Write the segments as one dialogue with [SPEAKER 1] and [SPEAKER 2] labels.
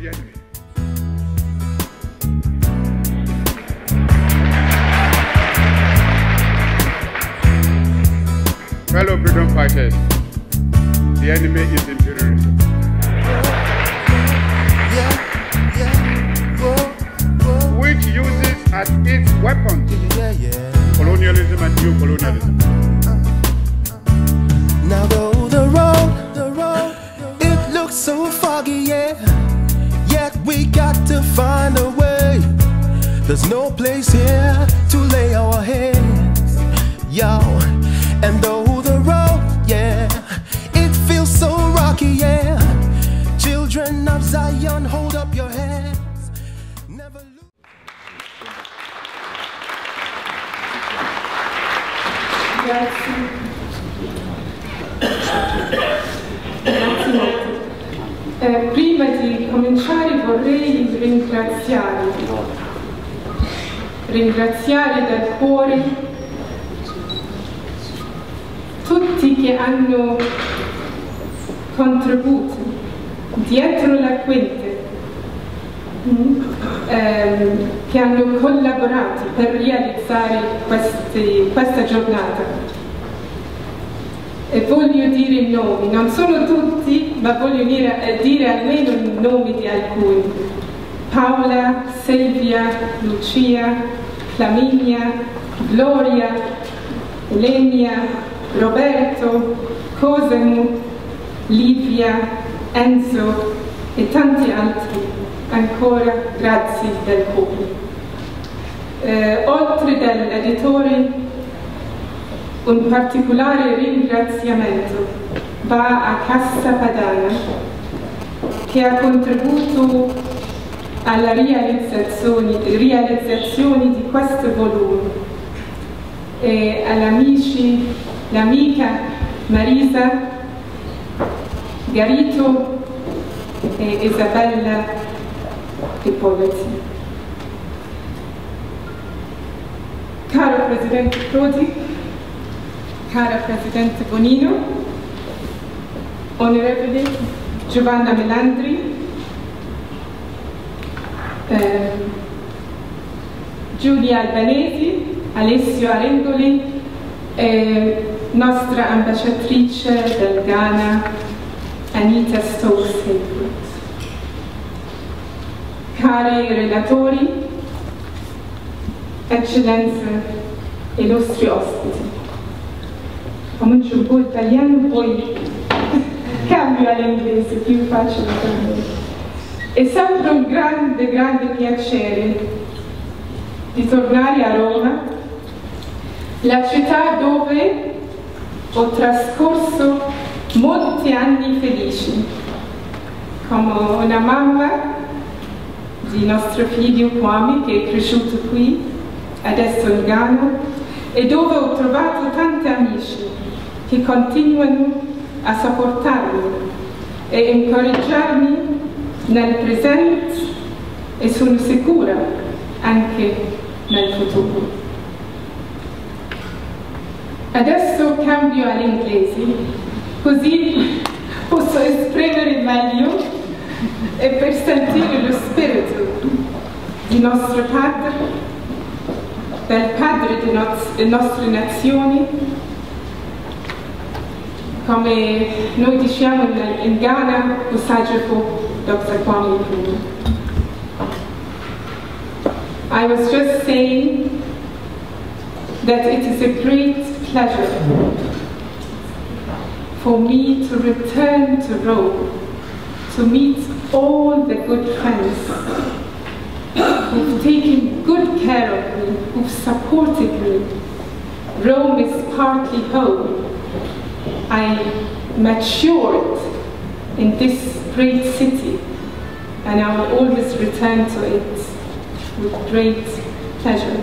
[SPEAKER 1] the enemy. Fellow freedom fighters, the enemy is imperialism. Which uses as its weapon colonialism and new colonialism.
[SPEAKER 2] Now the road, it looks so foggy, yeah. Yet we got to find a way. There's no place here to lay our heads, yo. And though the road, yeah, it feels so rocky, yeah. Children of Zion, hold up your heads. Never lose.
[SPEAKER 3] Grazie. Grazie molto. Prima di cominciare vorrei ringraziare dal cuore tutti che hanno contribuito dietro la quinte, che hanno collaborato per realizzare questa giornata. E voglio dire i nomi, non sono tutti, ma voglio dire almeno i nomi di alcuni. Paola, Silvia, Lucia, Flaminia, Gloria, Elenia, Roberto, Cosimo, Livia, Enzo e tanti altri. Ancora grazie del cuore. Oltre dall'editore, un particolare ringraziamento va a Cassa Padana, che ha contribuito alla realizzazione di questo volume, e all'amici, l'amica Marisa, Garito e Isabella di Polizzi. Caro Presidente Prodi, cara Presidente Bonino, onorevole Giovanna Melandri, Giulia Albanesi, Alessio Arengoli, nostra ambasciatrice del Ghana, Anita Stokes-Haywood. Cari relatori, eccellenze, illustri ospiti. Comincio un po' italiano, poi cambio all'inglese, più facile per me. È sempre un grande piacere di tornare a Roma, la città dove ho trascorso molti anni felici, come una mamma di nostro figlio Kwame, che è cresciuto qui, adesso in Ghana, e dove ho trovato tanti amici che continuano a sopportarmi e incoraggiarmi nel presente e sono sicura anche nel futuro. Adesso cambio all'inglese, così posso esprimere meglio e per sentire lo spirito di nostro padre, del padre delle nostre nazioni, come noi diciamo in Ghana, Usagifo Dr. Kwame Nkrumah. I was just saying that it is a great pleasure for me to return to Rome, to meet all the good friends who've taken good care of me, who've supported me. Rome is partly home. I matured in this great city, and I will always return to it with great pleasure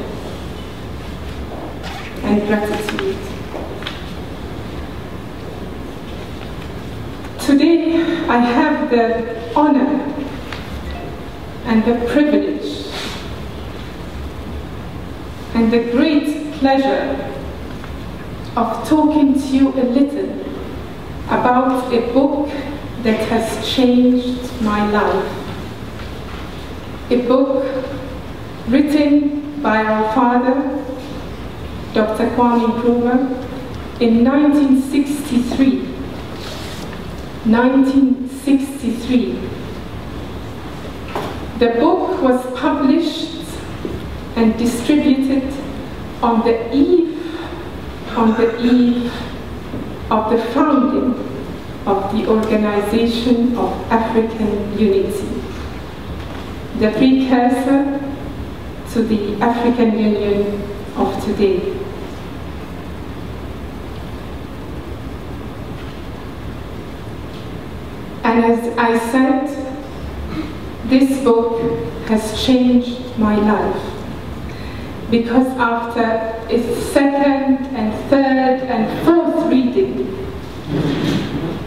[SPEAKER 3] and gratitude. Today, I have the honor and the privilege and the great pleasure of talking to you a little about a book that has changed my life. a book written by our father, Dr. Nkrumah, in 1963. 1963. The book was published and distributed on the eve of the founding of the Organization of African Unity, the precursor to the African Union of today. And as I said, this book has changed my life, because after its second and third and fourth reading,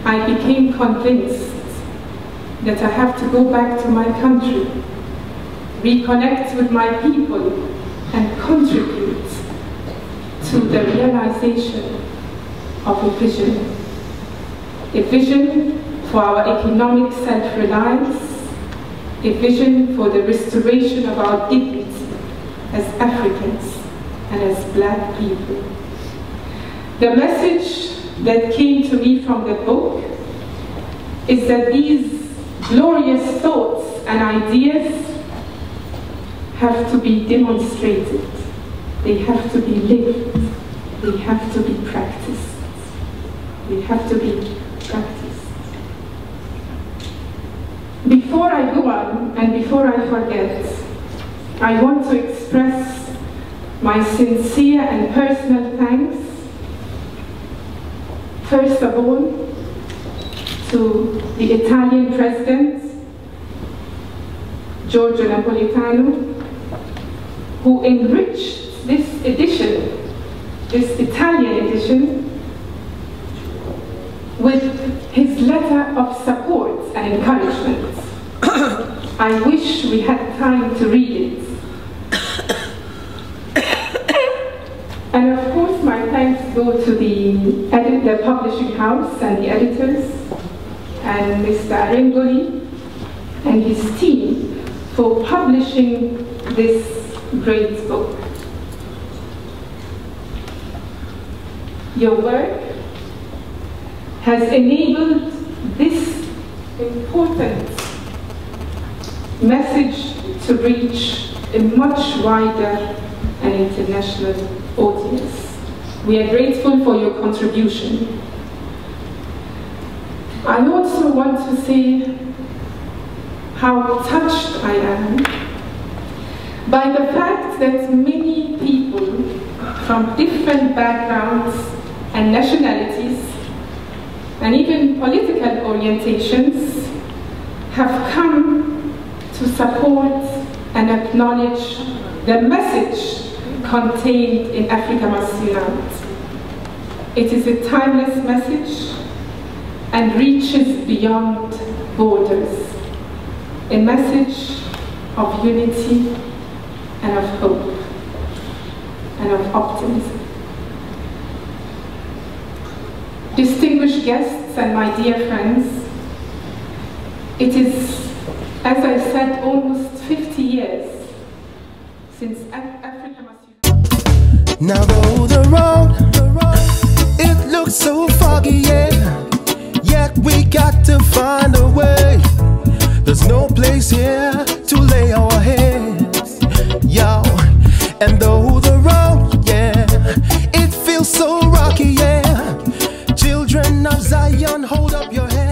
[SPEAKER 3] I became convinced that I have to go back to my country, reconnect with my people, and contribute to the realization of a vision for our economic self-reliance, a vision for the restoration of our dignity as Africans and as Black people. The message that came to me from the book is that these glorious thoughts and ideas have to be demonstrated, they have to be lived, they have to be practiced. They have to be practiced. Before I go on, and before I forget, I want to express my sincere and personal thanks, first of all, to the Italian President, Giorgio Napolitano, who enriched this edition, this Italian edition, with his letter of support and encouragement. I wish we had time to read it. And of course, my thanks go to the publishing house and the editors, and Mr. Arengoli and his team for publishing this great book. Your work has enabled this important message to reach a much wider and international audience. We are grateful for your contribution. I also want to say how touched I am by the fact that many people from different backgrounds and nationalities and even political orientations have come to support and acknowledge the message contained in Africa Must Unite. It is a timeless message and reaches beyond borders, a message of unity and of hope and of optimism. Distinguished guests and my dear friends, it is, as I said, almost 50 years since Africa Must Unite.
[SPEAKER 2] Now the road, it looks so foggy, yeah. Yet we got to find a way. There's no place here to lay our heads, yo. And though the road, yeah, it feels so rocky, yeah. Children of Zion, hold up your head.